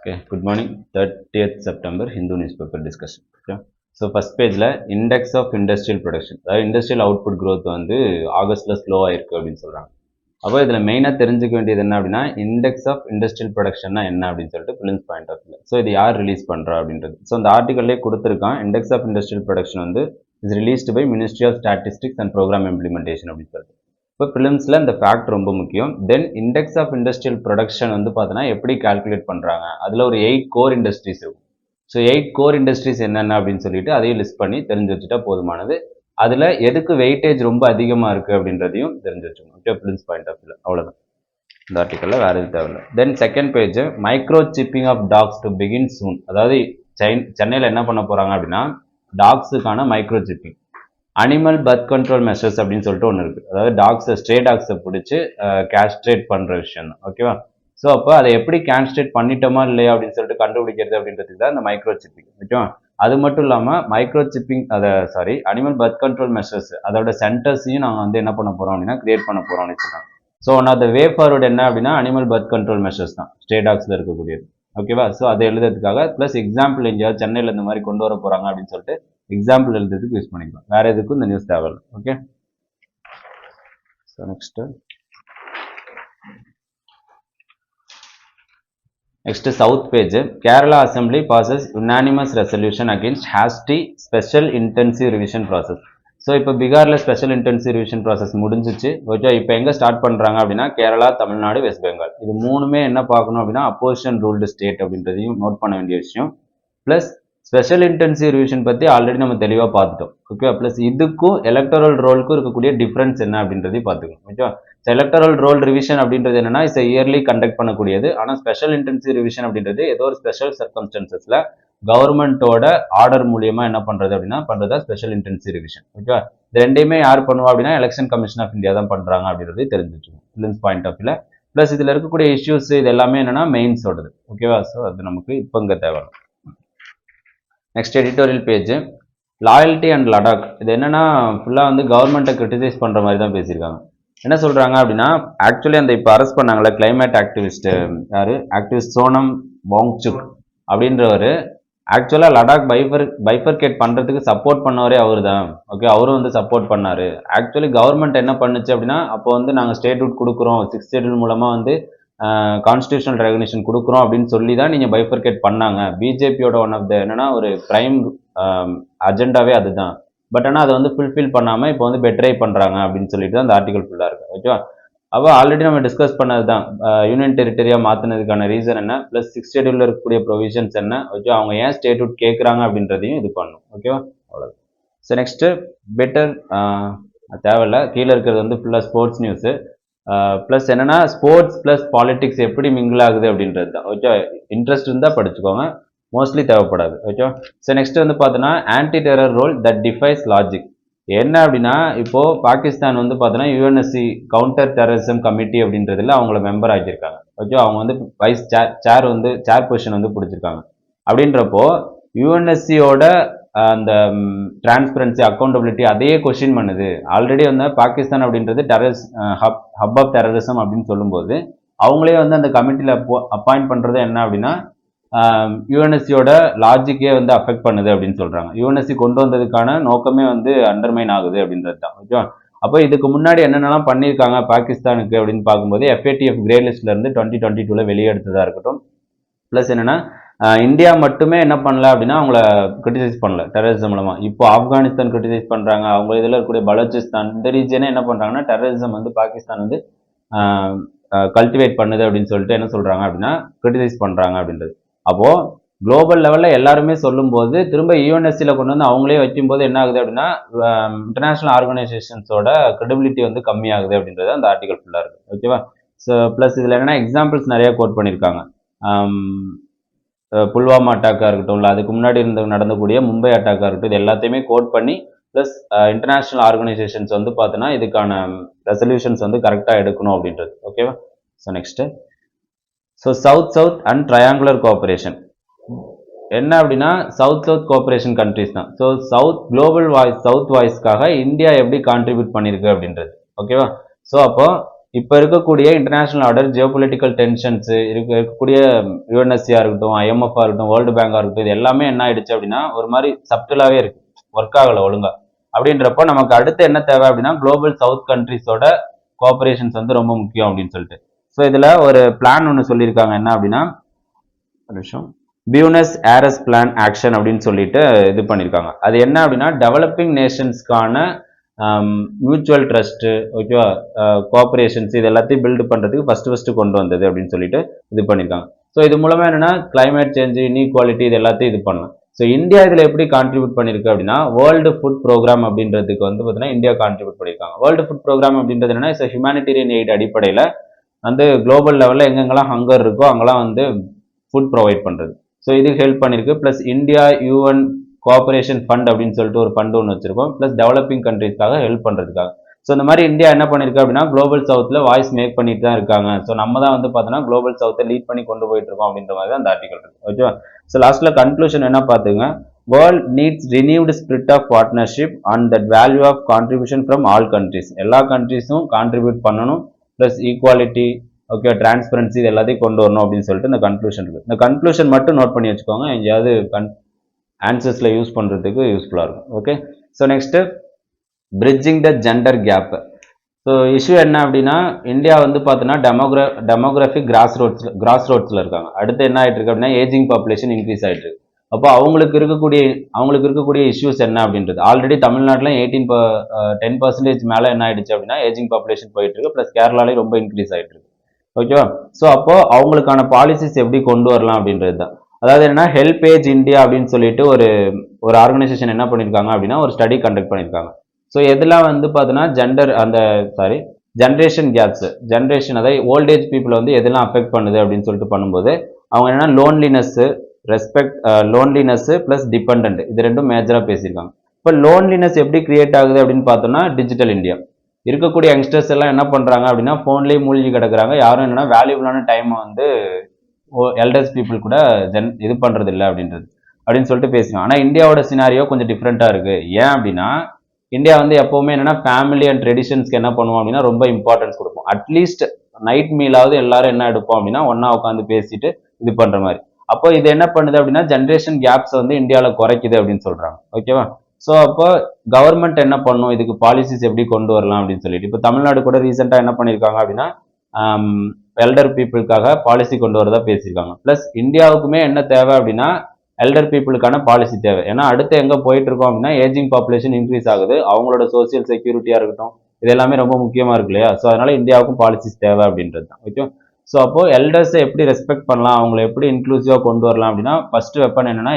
Okay, good morning. 30th September Hindu newspaper discussion. Okay. So first page la index of industrial production. Industrial output growth வந்து ஆகஸ்ட்ல slow ஆயிருக்கு அப்படின்னு சொல்றாங்க. அப்போ இதில் மெயினாக தெரிஞ்சுக்க வேண்டியது என்ன அப்படின்னா இண்டெக்ஸ் ஆஃப் இண்டஸ்ட்ரியல் ப்ரொடக்ஷன்னா என்ன அப்படின்னு சொல்லிட்டு films point of view. So இது யார் ரிலீஸ் பண்ணுறா அப்படின்றது. ஸோ இந்த ஆர்டிகல்லே கொடுத்துருக்கான் இண்டெக்ஸ் ஆஃப் இண்டஸ்ட்ரியல் ப்ரொடக்ஷன் வந்து is released by ministry of statistics and programme implementation அப்படின்னு சொல்லிட்டு. இப்போ பிலிம்ஸில் இந்த ஃபேக்ட் ரொம்ப முக்கியம். Then index of industrial production வந்து பார்த்தோன்னா எப்படி கால்குலேட் பண்ணுறாங்க, அதில் ஒரு 8 கோர் இண்டஸ்ட்ரீஸ் இருக்கும். ஸோ 8 கோர் இண்டஸ்ட்ரீஸ் என்னென்ன அப்படின்னு சொல்லிட்டு அதையும் லிஸ்ட் பண்ணி தெரிஞ்சு வச்சுட்டா போதுமானது. அதில் எதுக்கு வெயிட்டேஜ் ரொம்ப அதிகமாக இருக்குது அப்படின்றதையும் தெரிஞ்சு வச்சுக்கணும். Okay, films point of view அவ்வளோதான். இந்த ஆர்டிக்கலில் வேறு எதுவும் தேவையில்லை. Then second page micro chipping of dogs to begin soon. அதாவது சென்னையில் என்ன பண்ண போகிறாங்க அப்படின்னா டாக்ஸுக்கான micro chipping. Animal birth control measures அப்படின்னு சொல்லிட்டு ஒன்று இருக்குது. அதாவது டாக்ஸை ஸ்ட்ரே டாக்ஸை பிடிச்சி கேஸ்ட்ரேட் பண்ணுற விஷயம் தான். ஓகேவா? ஸோ அப்போ அதை எப்படி கேஸ்ட்ரேட் பண்ணிட்டோமா இல்லையா அப்படின்னு சொல்லிட்டு கண்டுபிடிக்கிறது அப்படின்றதுக்கு தான் இந்த மைக்ரோ சிப்பிங். ஓகேவா? அது மட்டும் இல்லாமல் micro chipping animal birth control measures அதோட சென்டர்ஸையும் நாங்கள் வந்து என்ன பண்ண போகிறோம் அப்படின்னா கிரியேட் பண்ண போகிறோம்னு வச்சுருக்காங்க. So one of the way forward என்ன அப்படின்னா அனிமல் பர்த் கண்ட்ரோல் மெஷர்ஸ் தான் ஸ்ட்ரே டாக்ஸில் இருக்கக்கூடியது. ஓகேவா? ஸோ அதை எழுதுறதுக்காக ப்ளஸ் எக்ஸாம்பிள் எங்கேயாவது சென்னையில் இந்த மாதிரி கொண்டு வர போகிறாங்க அப்படின்னு சொல்லிட்டு எக்ஸாம்பிள் எழுதுறதுக்கு யூஸ் பண்ணிக்கலாம். வேற எதுக்கும் இந்த நியூஸ் தேவையில்லை. Okay, so next south page Kerala assembly passes unanimous resolution against hasty special intensive revision process. So இப்போ பீகாரில் ஸ்பெஷல் இன்டென்சிவ் ரிவிஷன் ப்ராசஸ் முடிஞ்சிச்சு. ஓகே, இப்போ எங்கே ஸ்டார்ட் பண்ணுறாங்க அப்படின்னா கேரளா, தமிழ்நாடு, வெஸ்ட் பெங்கால். இது மூணுமே என்ன பார்க்கணும் அப்படின்னா அப்போசிஷன் ரூல்டு ஸ்டேட் அப்படின்றதையும் நோட் பண்ண வேண்டிய விஷயம். ப்ளஸ் ஸ்பெஷல் இன்டென்சிவ் ரிவிஷன் பற்றி ஆல்ரெடி நம்ம தெளிவாக பார்த்துட்டோம். ஓகே, ப்ளஸ் இதுக்கும் எலக்டரல் ரோலுக்கும் இருக்கக்கூடிய டிஃப்ரென்ஸ் என்ன அப்படின்றதையும் பார்த்துக்கணும். ஓகேவா? எலக்டரல் ரோல் ரிவிஷன் அப்படின்றது என்னன்னா இட்ஸ் இயர்லி கண்டக்ட் பண்ணக்கூடியது. ஆனால் ஸ்பெஷல் இன்டென்சிவ் ரிவிஷன் அப்படின்றது ஏதோ ஒரு ஸ்பெஷல் சர்க்கம்ஸ்டன்சஸ்ல கவர்மெண்ட்டோட ஆர்டர் மூலியமா என்ன பண்றது அப்படின்னா பண்றதா ஸ்பெஷல் இன்டென்சிவ் ரிவிஷன். ஓகேவா? இது ரெண்டையுமே யார் பண்ணுவா அப்படின்னா எலெக்ஷன் கமிஷன் ஆஃப் இந்தியா தான் பண்றாங்க அப்படின்றது தெரிஞ்சுக்கணும் பிலிம்ஸ் பாயிண்ட் ஆஃப் வியூல. பிளஸ் இதுல இருக்கக்கூடிய இஷ்யூஸ் இது எல்லாமே என்னன்னா மெயின்ஸோடது. ஓகேவா? ஸோ அது நமக்கு இப்போ இங்கே தேவை. Next editorial page loyalty and Ladakh. இது என்னன்னா ஃபுல்லாக வந்து கவர்மெண்ட்டை கிரிட்டிசைஸ் பண்ணுற மாதிரி தான் பேசியிருக்காங்க. என்ன சொல்கிறாங்க அப்படின்னா ஆக்சுவலி அந்த இப்போ அரெஸ்ட் பண்ணாங்களே கிளைமேட் ஆக்டிவிஸ்ட் யார் ஆக்டிவிஸ்ட் சோனம் வாங்சுக் அப்படின்றவர் ஆக்சுவலாக லடாக் பைஃபர்கேட் பண்ணுறதுக்கு சப்போர்ட் பண்ணவரே அவர் தான். ஓகே, அவரும் வந்து சப்போர்ட் பண்ணார். ஆக்சுவலி கவர்மெண்ட் என்ன பண்ணுச்சு அப்படின்னா அப்போ வந்து நாங்கள் ஸ்டேட்ஹுட் கொடுக்குறோம் 6th ஷெட்யூல் மூலமாக வந்து கான்ஸ்டியூஷனல் ரெகக்னிஷன் கொடுக்குறோம் அப்படின்னு சொல்லி தான் நீங்கள் பைஃபர்கேட் பண்ணாங்க. பிஜேபியோட ஒன் ஆஃப் த என்னன்னா ஒரு பிரைம் அஜெண்டாவே அதுதான். பட் ஆனால் அதை வந்து ஃபுல்ஃபில் பண்ணாமல் இப்போ வந்து பெட்ரை பண்ணுறாங்க அப்படின்னு சொல்லிட்டு தான் அந்த ஆர்டிகல் ஃபுல்லாக இருக்குது. ஓகேவா? அப்போ ஆல்ரெடி நம்ம டிஸ்கஸ் பண்ணது தான் யூனியன் டெரிட்டரியாக மாற்றினதுக்கான ரீசன் என்ன, ப்ளஸ் 6th ஷெட்யூலில் இருக்கக்கூடிய ப்ரொவிஷன்ஸ் என்ன, ஓகே அவங்க ஏன் ஸ்டேட்ஹுட் கேட்குறாங்க அப்படின்றதையும் இது பண்ணணும். ஓகேவா? அவ்வளோ. ஸோ நெக்ஸ்ட்டு பெட்டர் தேவையில்லை, கீழே இருக்கிறது வந்து ஃபுல்லாக ஸ்போர்ட்ஸ் நியூஸு. ப்ளஸ் என்னன்னா ஸ்போர்ட்ஸ் ப்ளஸ் பாலிடிக்ஸ் எப்படி மிங்கிள் ஆகுது அப்படின்றது தான். ஓகே, இன்ட்ரெஸ்ட் இருந்தால் படிச்சுக்கோங்க, மோஸ்ட்லி தேவைப்படாது. ஓகே, ஸோ நெக்ஸ்ட் வந்து பார்த்தோன்னா anti terror role that defies logic. என்ன அப்படின்னா இப்போ பாகிஸ்தான் வந்து பார்த்தோன்னா யுஎன்எஸ்சி கவுண்டர் டெரரிசம் கமிட்டி அப்படின்றதுல அவங்கள மெம்பர் ஆக்கியிருக்காங்க. ஓகே, அவங்க வந்து வைஸ் சேர் பொசிஷன் வந்து பிடிச்சிருக்காங்க. அப்படின்றப்போ யுஎன்எஸ்சியோட அந்த டிரான்ஸ்பரன்சி அக்கௌண்டபிலிட்டி அதையே கொஸ்டின் பண்ணுது. ஆல்ரெடி வந்து பாகிஸ்தான் அப்படின்றது ஹப் ஆஃப் டெரரிசம் அப்படின்னு சொல்லும்போது அவங்களே வந்து அந்த கமிட்டியில் அப்பாயிண்ட் பண்ணுறது என்ன அப்படின்னா யுஎன்எஸ்சியோட லாஜிக்கே வந்து அஃபெக்ட் பண்ணுது அப்படின்னு சொல்கிறாங்க. யுஎன்எஸ்சி கொண்டு வந்ததுக்கான நோக்கமே வந்து அண்டர்மைன் ஆகுது அப்படின்றது தான். ஓகேவா? அப்போ இதுக்கு முன்னாடி என்னென்னலாம் பண்ணியிருக்காங்க பாகிஸ்தானுக்கு அப்படின்னு பார்க்கும்போது எஃப்ஏடிஎஃப் கிரே லிஸ்ட்ல இருந்து 2022 வெளியே எடுத்ததாக இருக்கட்டும். ப்ளஸ் என்னென்னா இந்தியா மட்டுமே என்ன பண்ணல அப்படின்னா அவங்கள கிரிட்டிசைஸ் பண்ணல டெரரிசம் மூலமாக. இப்போ ஆப்கானிஸ்தான் கிரிட்டிசைஸ் பண்ணுறாங்க. அவங்க இதில் இருக்கக்கூடிய பலூச்சிஸ்தான் இந்த ரீஜனே என்ன பண்ணுறாங்கன்னா டெரரிசம் வந்து பாகிஸ்தான் வந்து கல்டிவேட் பண்ணுது அப்படின்னு சொல்லிட்டு என்ன சொல்கிறாங்க அப்படின்னா கிரிட்டிசைஸ் பண்ணுறாங்க அப்படின்றது. அப்போது குளோபல் லெவலில் எல்லாருமே சொல்லும்போது திரும்ப யூஎன்எஸ்சியில் கொண்டு வந்து அவங்களே வைக்கும்போது என்ன ஆகுது அப்படின்னா இன்டர்நேஷ்னல் ஆர்கனைசேஷன்ஸோட கிரெடிபிலிட்டி வந்து கம்மியாகுது அப்படின்றது அந்த ஆர்டிகல் ஃபுல்லாக இருக்குது. ஓகேவா? ஸோ ப்ளஸ் இதில் என்னென்னா எக்ஸாம்பிள்ஸ் நிறையா கோட் பண்ணியிருக்காங்க. புல்வாமா அட்டாக்காக இருக்கட்டும், இல்லை அதுக்கு முன்னாடி நடந்தக்கூடிய மும்பை அட்டாக்காக இருக்கட்டும், இது எல்லாத்தையுமே கோட் பண்ணி ப்ளஸ் இன்டர்நேஷ்னல் ஆர்கனைசேஷன்ஸ் வந்து பார்த்தோன்னா இதுக்கான ரெசல்யூஷன்ஸ் வந்து கரெக்டாக எடுக்கணும் அப்படின்றது. ஓகேவா? So next so south and triangular cooperation என்ன அப்படின்னா சவுத் கோஆப்ரேஷன் கண்ட்ரிஸ் தான். ஸோ குளோபல் வாய்ஸ் சவுத் வாய்ஸ்க்காக இந்தியா எப்படி கான்ட்ரிபியூட் பண்ணியிருக்கு அப்படின்றது. ஓகேவா? ஸோ அப்போ இப்போ இருக்கக்கூடிய இன்டர்நேஷனல் ஆர்டர் ஜியோபொலிட்டிக்கல் டென்ஷன்ஸ் இருக்கக்கூடிய யுஎன்எஸ்சியா இருக்கட்டும், ஐஎம்எஃப் இருக்கட்டும், வேர்ல்டு பேங்கா இருக்கட்டும், இது எல்லாமே என்ன ஆயிடுச்சு அப்படின்னா ஒரு மாதிரி சப்டிலாவே இருக்கு, ஒர்க் ஆகல ஒழுங்கா. அப்படின்றப்போ நமக்கு அடுத்து என்ன தேவை அப்படின்னா குளோபல் சவுத் கண்ட்ரிஸோட கோஆபரேஷன்ஸ் வந்து ரொம்ப முக்கியம் அப்படின்னு சொல்லிட்டு. ஸோ இதுல ஒரு பிளான் ஒன்று சொல்லியிருக்காங்க, என்ன அப்படின்னா ஒரு நிமிஷம், பியூனஸ் ஏரஸ் பிளான் ஆக்ஷன் அப்படின்னு சொல்லிட்டு இது பண்ணியிருக்காங்க. அது என்ன அப்படின்னா டெவலப்பிங் நேஷன்ஸ்க்கான மியூச்சுவல் ட்ரஸ்ட், ஓகேவா, கோஆபரேஷன்ஸ் இது எல்லாத்தையும் பில்டு பண்ணுறதுக்கு ஃபர்ஸ்ட் கொண்டு வந்தது அப்படின்னு சொல்லிட்டு இது பண்ணியிருக்காங்க. ஸோ இது மூலமா என்னன்னா கிளைமேட் சேஞ்ச், இன்இக்வாலிட்டி இது எல்லாத்தையும் இது பண்ணலாம். ஸோ இந்தியா இதில் எப்படி கான்ட்ரிபியூட் பண்ணியிருக்கு அப்படின்னா வேர்ல்டு ஃபுட் ப்ரோக்ராம் அப்படின்றதுக்கு வந்து பார்த்தீங்கன்னா இந்தியா கான்ட்ரிபியூட் பண்ணியிருக்காங்க. வேர்ல்டு ஃபுட் ப்ரோக்ராம் அப்படின்றது என்னன்னா ஹியூமானிட்டேரியன் எய்ட் அடிப்படையில் வந்து குளோபல் லெவலில் எங்கெங்கெல்லாம் ஹங்கர் இருக்கோ அங்கெல்லாம் வந்து ஃபுட் ப்ரொவைட் பண்ணுறது. ஸோ இதுக்கு ஹெல்ப் பண்ணியிருக்கு. Plus India UN cooperation fund அப்படின்னு சொல்லிட்டு ஒரு ஃபண்ட் ஒன்று வச்சிருக்கோம், ப்ளஸ் டெவலப்பிங் கண்ட்ரீஸ்க்காக ஹெல்ப் பண்ணுறதுக்காக. ஸோ இந்த மாதிரி இந்தியா என்ன பண்ணியிருக்கு அப்படின்னா குளோபல் சவுத்தில் வாய்ஸ் மேக் பண்ணிட்டு தான் இருக்காங்க. ஸோ நம்ம தான் வந்து பார்த்தோன்னா குளோபல் சவுத்தை லீட் பண்ணி கொண்டு போயிட்டு இருக்கோம் அப்படின்ற மாதிரி தான் அந்த ஆர்டிகல் இருக்கு, ஓகேவா. ஸோ லாஸ்ட்டில் கன்க்ளூஷன் என்ன பார்த்துங்க, world needs renewed spirit of partnership and that value of contribution from all countries. எல்லா கண்ட்ரிஸும் கான்ட்ரிபியூட் பண்ணணும், ப்ளஸ் ஈக்குவாலிட்டி, ஓகே, டிரான்ஸ்பரன்சி இது எல்லாத்தையும் கொண்டு வரணும் அப்படின்னு சொல்லிட்டு இந்த கன்க்ளூஷன் இருக்குது. இந்த கன்க்ளூஷன் மட்டும் நோட் பண்ணி வச்சுக்கோங்க, எங்கேயாவது ஆன்சர்ஸில் யூஸ் பண்ணுறதுக்கு யூஸ்ஃபுல்லாக இருக்கும், okay. So next bridging the gender gap. So issue என்ன அப்படின்னா இந்தியா வந்து பார்த்தோன்னா டெமோகிராஃபிக் கிராஸ் ரோட்ஸில் இருக்காங்க. அடுத்து என்ன ஆகிட்டு இருக்கு அப்படின்னா ஏஜிங் பாப்புலேஷன் இன்க்ரீஸ் ஆகிட்டு இருக்கு. அப்போ அவங்களுக்கு இருக்கக்கூடிய இஷ்யூஸ் என்ன அப்படின்றது, ஆல்ரெடி தமிழ்நாட்டில் 10% மேலே என்ன ஆயிடுச்சு அப்படின்னா ஏஜிங் பாப்புலேஷன் போயிட்டு இருக்கு, ப்ளஸ் கேரளாலையும் ரொம்ப இன்க்ரீஸ் ஆகிட்டு இருக்கு, ஓகேவா. ஸோ அப்போ அவங்களுக்கான பாலிசிஸ் எப்படி கொண்டு வரலாம் அப்படின்றது தான். அதாவது என்னன்னா ஹெல்ப் ஏஜ் இந்தியா அப்படின்னு சொல்லிட்டு ஒரு ஆர்கனைசேஷன் என்ன பண்ணியிருக்காங்க அப்படின்னா ஒரு ஸ்டடி கண்டக்ட் பண்ணியிருக்காங்க. ஸோ எதெல்லாம் வந்து பார்த்தீங்கன்னா ஜென்ரேஷன் கேப்ஸ், அதாவது ஓல்டேஜ் பீப்புளை வந்து எதெல்லாம் அஃபெக்ட் பண்ணுது அப்படின்னு சொல்லிட்டு பண்ணும்போது அவங்க என்னன்னா லோன்லினஸ் ப்ளஸ் டிபெண்ட், இது ரெண்டும் மேஜராக பேசியிருக்காங்க. இப்போ லோன்லினஸ் எப்படி கிரியேட் ஆகுது அப்படின்னு பார்த்தோம்னா டிஜிட்டல் இந்தியா இருக்கக்கூடிய யங்ஸ்டர்ஸ் எல்லாம் என்ன பண்ணுறாங்க அப்படின்னா ஃபோன்லேயே மூழ்கி கிடக்குறாங்க. யாரும் என்னன்னா வேல்யூபிளான டைமை வந்து எல்டர்ஸ் பீப்புள் கூட இது பண்ணுறது இல்லை அப்படின்னு சொல்லிட்டு பேசுவாங்க. ஆனால் இந்தியாவோட சினாரியோ கொஞ்சம் டிஃப்ரெண்ட்டாக இருக்குது. ஏன் அப்படின்னா இந்தியா வந்து எப்போவுமே என்னன்னா ஃபேமிலி அண்ட் ட்ரெடிஷன்ஸ்க்கு என்ன பண்ணுவோம் அப்படின்னா ரொம்ப இம்பார்ட்டன்ஸ் கொடுப்போம். அட்லீஸ்ட் நைட் மீலாவது எல்லாரும் என்ன எடுப்போம் அப்படின்னா ஒன்றா உட்காந்து பேசிட்டு இது பண்ணுற மாதிரி. அப்போ இது என்ன பண்ணுது அப்படின்னா ஜென்ரேஷன் கேப்ஸ் வந்து இந்தியாவில் குறைக்குது அப்படின்னு சொல்கிறாங்க, ஓகேவா. ஸோ அப்போ கவர்மெண்ட் என்ன பண்ணும், இதுக்கு பாலிசிஸ் எப்படி கொண்டு வரலாம் அப்படின்னு சொல்லிட்டு இப்போ தமிழ்நாடு கூட ரீசெண்டாக என்ன பண்ணியிருக்காங்க அப்படின்னா எல்டர் பீப்புளுக்காக பாலிசி கொண்டு வரதா பேசியிருக்காங்க. ப்ளஸ் இந்தியாவுக்குமே என்ன தேவை அப்படின்னா எல்டர் பீப்புளுக்கான பாலிசி தேவை. ஏன்னா அடுத்து எங்கே போயிட்டு இருக்கோம் அப்படின்னா ஏஜிங் பாப்புலேஷன் இன்க்ரீஸ் ஆகுது, அவங்களோட சோசியல் செக்யூரிட்டியாக இருக்கட்டும் இது எல்லாமே ரொம்ப முக்கியமாக இருக்கு இல்லையா. ஸோ அதனால இந்தியாவுக்கும் பாலிசிஸ் தேவை அப்படின்றது தான், ஓகே. ஸோ அப்போ எல்டர்ஸை எப்படி ரெஸ்பெக்ட் பண்ணலாம், அவங்களை எப்படி இன்க்ளூசிவாக கொண்டு வரலாம் அப்படின்னா ஃபர்ஸ்ட் வெப்பன் என்னன்னா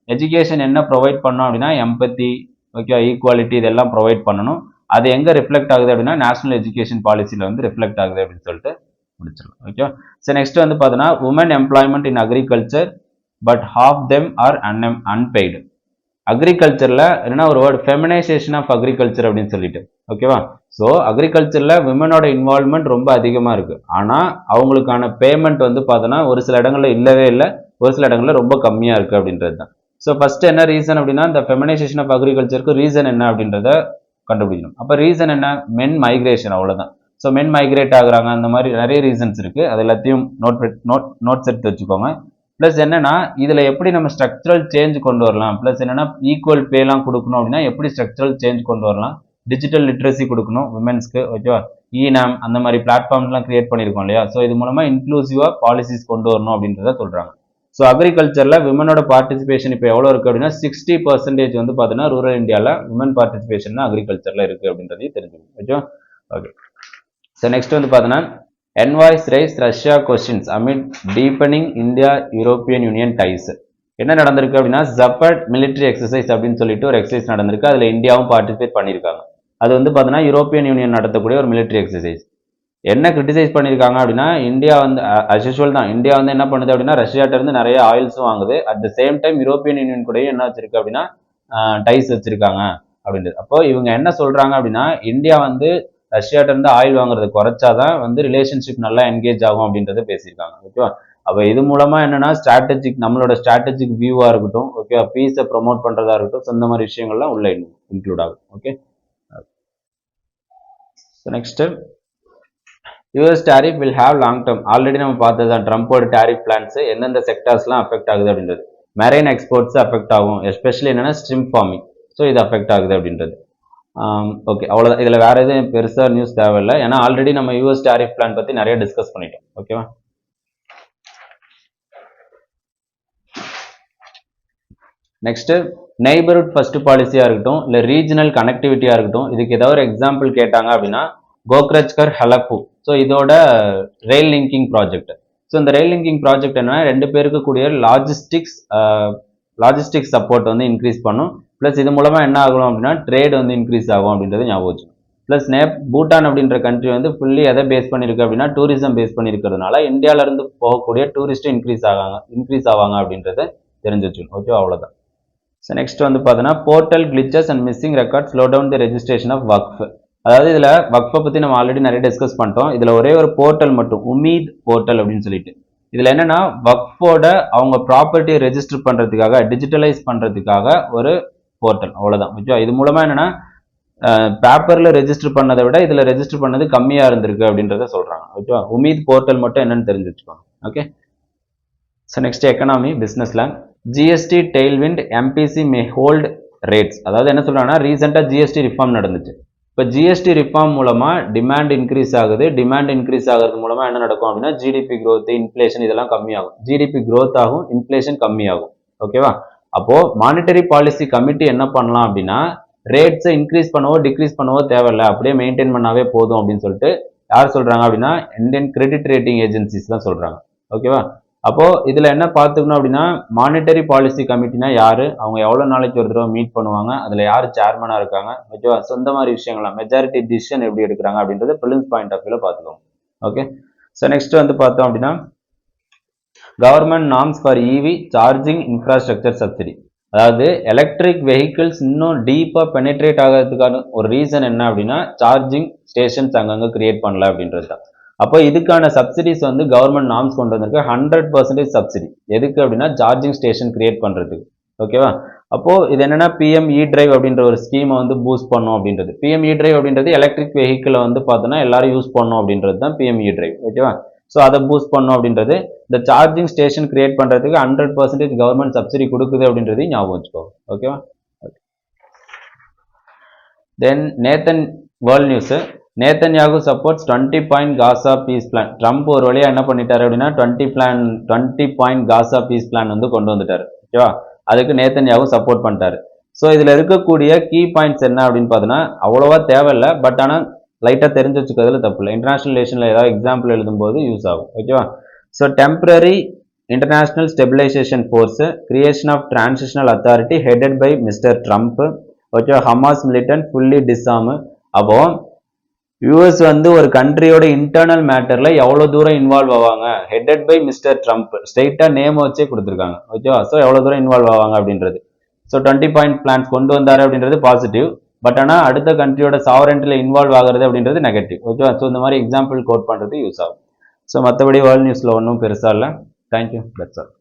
எஜுகேஷன் என்ன ப்ரொவைட் பண்ணோம் அப்படின்னா எம்பத்தி, ஓகே, ஈக்குவாலிட்டி இதெல்லாம் ப்ரொவைட் பண்ணணும். அது எங்கே ரிஃப்ளெக்ட் ஆகுது அப்படின்னா நேஷனல் எஜுகேஷன் பாலிசியில் வந்து ரிஃப்ளெக்ட் ஆகுது அப்படின்னு சொல்லிட்டு முடிச்சிடலாம், ஓகே. ஸோ நெக்ஸ்ட் வந்து பார்த்தோன்னா woman employment in agriculture but half them are unpaid. அக்ரிகல்ச்சரில் என்னன்னா ஒரு வேர்டு ஃபெமினைசேஷன் ஆஃப் அக்ரிகல்ச்சர் அப்படின்னு சொல்லிட்டு, ஓகேவா. ஸோ அக்ரிகல்ச்சரில் விமனோட இன்வால்வ்மெண்ட் ரொம்ப அதிகமாக இருக்குது, ஆனால் அவங்களுக்கான பேமெண்ட் வந்து பார்த்தோன்னா ஒரு சில இடங்களில் இல்லவே இல்லை, ஒரு சில இடங்களில் ரொம்ப கம்மியாக இருக்குது அப்படின்றது தான். ஸோ ஃபர்ஸ்ட் என்ன ரீசன் அப்படின்னா இந்த ஃபெமினைசேஷன் ஆஃப் அக்ரிகல்ச்சருக்கு ரீசன் என்ன அப்படின்றத கண்டுபிடிக்கணும். அப்போ ரீசன் என்ன, மென் மைக்ரேஷன், அவ்வளோதான். ஸோ மென் மைக்ரேட் ஆகுறாங்க, அந்த மாதிரி நிறைய ரீசன்ஸ் இருக்குது, அது எல்லாத்தையும் நோட்ஸ் எடுத்து வச்சுக்கோங்க. ப்ளஸ் என்னன்னா இதில் எப்படி நம்ம ஸ்ட்ரக்சரல் சேஞ்ச் கொண்டு வரலாம், ப்ளஸ் என்னன்னா ஈக்குவல் பேலாம் கொடுக்கணும் அப்படின்னா எப்படி ஸ்ட்ரக்சரல் சேஞ்ச் கொண்டு வரலாம், டிஜிட்டல் லிட்ரஸி கொடுக்கணும் விமென்ஸ்க்கு, ஓகேவா. ஈனாம் அந்த மாதிரி பிளாட்ஃபார்ம்ஸ்லாம் கிரியேட் பண்ணியிருக்கோம் இல்லையா. ஸோ இது மூலமாக இன்க்ளூசிவாக பாலிசிஸ் கொண்டு வரணும் அப்படின்றத சொல்கிறாங்க. ஸோ அக்ரிகல்ச்சரில் விமனோட பார்ட்டிசிபேஷன் இப்போ எவ்வளோ இருக்குது அப்படின்னா 60% வந்து பார்த்தீங்கன்னா ரூரல் இந்தியாவில் விமன் பார்ட்டிசிபேஷன் அக்ரிகல்ச்சரில் இருக்குது அப்படின்றதையும் தெரிஞ்சுக்கணும், ஓகே. ஓகே, ஸோ நெக்ஸ்ட் வந்து பார்த்தீங்கன்னா Envoys raise Russia questions amid deepening India-European Union ties. என்ன நடந்திருக்கு அப்படின்னா ஜப்பட் மிலிட்ரி எக்ஸசைஸ் அப்படின்னு சொல்லிட்டு ஒரு எக்ஸசைஸ் நடந்திருக்கு, அதில் இந்தியாவும் பார்ட்டிசிபேட் பண்ணியிருக்காங்க. அது வந்து பார்த்தீங்கன்னா யூரோப்பியன் யூனியன் நடத்தக்கூடிய ஒரு மிலிட்ரி எக்ஸசைஸ். என்ன கிரிட்டிசைஸ் பண்ணியிருக்காங்க அப்படின்னா இந்தியா வந்து அஸ் யூஷுவல் தான், இந்தியா வந்து என்ன பண்ணுது அப்படின்னா ரஷ்யாட்ட இருந்து நிறைய ஆயில்ஸும் வாங்குது, at the same time European union கூடயும் என்ன வச்சிருக்கு அப்படின்னா டைஸ் வச்சிருக்காங்க அப்படின்றது. அப்போ இவங்க என்ன சொல்றாங்க அப்படின்னா இந்தியா வந்து ரஷ்யாட்ட இருந்து ஆயில் வாங்குறது குறைச்சாதான் வந்து ரிலேஷன்ஷிப் நல்லா என்கேஜ் ஆகும் அப்படின்றத பேசியிருக்காங்க, ஓகேவா. அப்போ இது மூலமா என்னன்னா நம்மளோட ஸ்ட்ராட்டஜிக் வியூவா இருக்கட்டும், ஓகே, பீஸை ப்ரொமோட் பண்றதா இருக்கட்டும், இந்த மாதிரி விஷயங்கள்லாம் உள்ள இன்க்ளூட் ஆகும், okay. Next US tariff will have long term. Already நம்ம பார்த்தது தான் ட்ரம்ப்போட டேரிஃப் பிளான்ஸ் எந்தெந்த செக்டார்ஸ்லாம் அஃபெக்ட் ஆகுது அப்படின்றது. மெரைன் எக்ஸ்போர்ட்ஸ் அஃபெக்ட் ஆகும், எஸ்பெஷலி என்னன்னா ஸ்ட்ரிம் ஃபார்மிங். ஸோ இது அஃபெக்ட் ஆகுது அப்படின்றது. ஓகே, அவ்வளோதான். இதில் வேறு எதுவும் பெருசாக நியூஸ் தேவையில்லை, ஏன்னா ஆல்ரெடி நம்ம யூஎஸ் டேரிஃப் பிளான் பற்றி நிறைய டிஸ்கஸ் பண்ணிட்டோம். ஓகேவா? நெக்ஸ்ட்டு நெய்பர்ஹுட் ஃபர்ஸ்ட் பாலிசியாக இருக்கட்டும், இல்லை ரீஜனல் கனெக்டிவிட்டியாக இருக்கட்டும், இதுக்கு ஏதாவது ஒரு எக்ஸாம்பிள் கேட்டாங்க அப்படின்னா கோக்ரஜ்கர் ஹலப்பு. ஸோ இதோட ரெயில் லிங்கிங் ப்ராஜெக்ட். ஸோ இந்த ரெயில் லிங்கிங் ப்ராஜெக்ட் என்னன்னா 2 பேருக்கு கூடிய லாஜிஸ்டிக்ஸ் சப்போர்ட் வந்து இன்க்ரீஸ் பண்ணும். ப்ளஸ் இது மூலமாக என்ன ஆகும் அப்படின்னா ட்ரேட் வந்து இன்க்ரீஸ் ஆகும் அப்படின்றது ஞாபகம் வச்சு. ப்ளஸ் பூட்டான் அப்படின்ற கண்ட்ரி வந்து ஃபுல்லி எதை பேஸ் பண்ணியிருக்கு அப்படின்னா டூரிசம் பேஸ் பண்ணியிருக்கிறதுனால இந்தியாவிலேருந்து போகக்கூடிய டூரிஸ்ட்டும் இன்க்ரீஸ் ஆவாங்க அப்படின்றத தெரிஞ்சு வச்சுக்கணும். ஓகே, அவ்வளோதான். ஸோ நெக்ஸ்ட் வந்து பார்த்தீங்கன்னா portal glitches and missing record slow down the registration of Waqf. அதாவது இதில் வக்ஃபை பற்றி நம்ம ஆல்ரெடி நிறைய டிஸ்கஸ் பண்ணிட்டோம். இதில் ஒரே ஒரு போர்ட்டல் மட்டும், உமீத் போர்ட்டல் அப்படின்னு சொல்லிட்டு. இதில் என்னன்னா வக்ஃபோட அவங்க ப்ராப்பர்ட்டியை ரெஜிஸ்டர் பண்ணுறதுக்காக, டிஜிட்டலைஸ் பண்ணுறதுக்காக ஒரு போர்ட்டல், அவ்வளோதான். ஓகே, இது மூலமாக என்னன்னா பேப்பரில் ரெஜிஸ்டர் பண்ணதை விட இதில் ரெஜிஸ்டர் பண்ணது கம்மியாக இருந்திருக்கு அப்படின்றத சொல்கிறாங்க. ஓகேவா? உமீத் போர்ட்டல் மட்டும் என்னன்னு தெரிஞ்சு வச்சுக்கோங்க. ஓகே, ஸோ நெக்ஸ்ட் எக்கனாமி பிஸ்னஸில் ஜிஎஸ்டி டெய்ல்விண்ட் எம்பிசி மே ஹோல்ட் ரேட்ஸ். அதாவது என்ன சொல்கிறாங்கன்னா ரீசெண்டாக ஜிஎஸ்டி ரிஃபார்ம் நடந்துச்சு. இப்போ ஜிஎஸ்டி ரிஃபார்ம் மூலமாக டிமாண்ட் இன்க்ரீஸ் ஆகுது. டிமாண்ட் இன்க்ரீஸ் ஆகிறது மூலமாக என்ன நடக்கும் அப்படின்னா ஜிடிபி க்ரோத், இன்ஃப்ளேஷன் இதெல்லாம் கம்மியாகும். ஜிடிபி க்ரோத் ஆகும், இன்ஃப்ளேஷன் கம்மியாகும். ஓகேவா? அப்போது மானிட்டரி பாலிசி கமிட்டி என்ன பண்ணலாம் அப்படின்னா ரேட்ஸை இன்க்ரீஸ் பண்ணவோ டிக்ரீஸ் பண்ணவோ தேவையில்லை, அப்படியே மெயின்டைன் பண்ணாவே போதும் அப்படின்னு சொல்லிட்டு யார் சொல்கிறாங்க அப்படின்னா இந்தியன் கிரெடிட் ரேட்டிங் ஏஜென்சிஸ் தான் சொல்கிறாங்க. ஓகேவா? அப்போது இதில் என்ன பார்த்துக்கணும் அப்படின்னா மானிட்டரி பாலிசி கமிட்டினா யார், அவங்க எவ்வளோ நாளைக்கு ஒரு தடவை மீட் பண்ணுவாங்க, அதில் யார் சேர்மனாக இருக்காங்க, ஓகேவா? ஸோ இந்த மாதிரி விஷயங்கள்லாம் மெஜாரிட்டி டிசிஷன் எப்படி எடுக்கிறாங்க அப்படின்றது பிலிம்ஸ் பாயிண்ட் ஆஃப் வியூவில் பார்த்துக்கோங்க. ஓகே, ஸோ நெக்ஸ்ட் வந்து பார்த்தோம் அப்படின்னா government norms for EV charging infrastructure subsidy. அதாவது எலக்ட்ரிக் வெஹிக்கிள்ஸ் இன்னும் டீப்பாக பெனிட்ரேட் ஆகிறதுக்கான ஒரு ரீசன் என்ன அப்படின்னா சார்ஜிங் ஸ்டேஷன்ஸ் அங்கங்கே கிரியேட் பண்ணல அப்படின்றது தான். அப்போ இதுக்கான சப்சிடிஸ் வந்து கவர்மெண்ட் நார்ம்ஸ் கொண்டு வந்திருக்கு. 100% சப்சிடி. எதுக்கு அப்படின்னா சார்ஜிங் ஸ்டேஷன் கிரியேட் பண்ணுறதுக்கு. ஓகேவா? அப்போது இது என்னென்னா பிஎம் இ டிரைவ் அப்படின்ற ஒரு ஸ்கீமை வந்து பூஸ்ட் பண்ணும் அப்படின்றது. பிஎம் இ டிரைவ் அப்படின்றது எலக்ட்ரிக் வெஹிக்கிளை வந்து பார்த்தோன்னா எல்லாரும் யூஸ் பண்ணணும் அப்படின்றது தான் பிஎம் இ டிரைவ். ஓகேவா? ஸோ அதை பூஸ்ட் பண்ணும் அப்படின்றது. இந்த சார்ஜிங் ஸ்டேஷன் கிரியேட் பண்ணுறதுக்கு 100% கவர்மெண்ட் சப்சிடி கொடுக்குது அப்படின்றதையும் ஞாபகம் வச்சுக்கோங்க. ஓகேவா? Then Netan world news Netanyahu supports 20 point Gaza peace plan. Trump ஒரு வழியாக என்ன பண்ணிட்டாரு அப்படின்னா 20 பாயிண்ட் காசா பீஸ் பிளான் வந்து கொண்டு வந்துட்டாரு. ஓகேவா? அதுக்கு நேத்தன்யாகு சப்போர்ட் பண்ணிட்டாரு. ஸோ இதில் இருக்கக்கூடிய கீ பாயிண்ட்ஸ் என்ன அப்படின்னு பார்த்தீங்கன்னா அவ்வளோவா தேவையில்லை, பட் ஆனால் லைட்டாக தெரிஞ்சு வச்சுக்கிறதுல தப்பு இல்லை. இன்டர்நேஷனல் ரிலேஷனில் ஏதாவது எக்ஸாம்பிள் எழுதும்போது யூஸ் ஆகும். ஓகேவா? So temporary international stabilization force, creation of transitional authority headed by mister Trump. ஓகேவா? Hamas militant fully disarm. அப்போ யூஎஸ் வந்து ஒரு கண்ட்ரியோட இன்டர்னல் மேட்டர்ல எவ்வளவு தூரம் இன்வால்வ் ஆவாங்க, ஹெடட் பை மிஸ்டர் ட்ரம்ப், ஸ்ட்ரெயிட்டா நேம் வச்சே கொடுத்துருக்காங்க. ஓகேவா? ஸோ எவ்வளவு தூரம் இன்வால்வ் ஆவாங்க அப்படின்றது. ஸோ 20 பாயிண்ட் பிளான்ஸ் கொண்டு வந்தாரு அப்படின்றது பாசிட்டிவ். பட் ஆனால் அடுத்த கண்ட்ரியோட சாவரன்ட்டில் இன்வால்வ் ஆகிறது அப்படின்றது நெகட்டிவ். ஓகேவா? ஸோ இந்த மாதிரி எக்ஸாம்பிள் கோட் பண்ணுறது யூஸ் ஆகும். ஸோ மற்றபடி வேர்ல்ட் நியூஸில் ஒன்றும் பெருசாக இல்லை. தேங்க்யூ. That's all.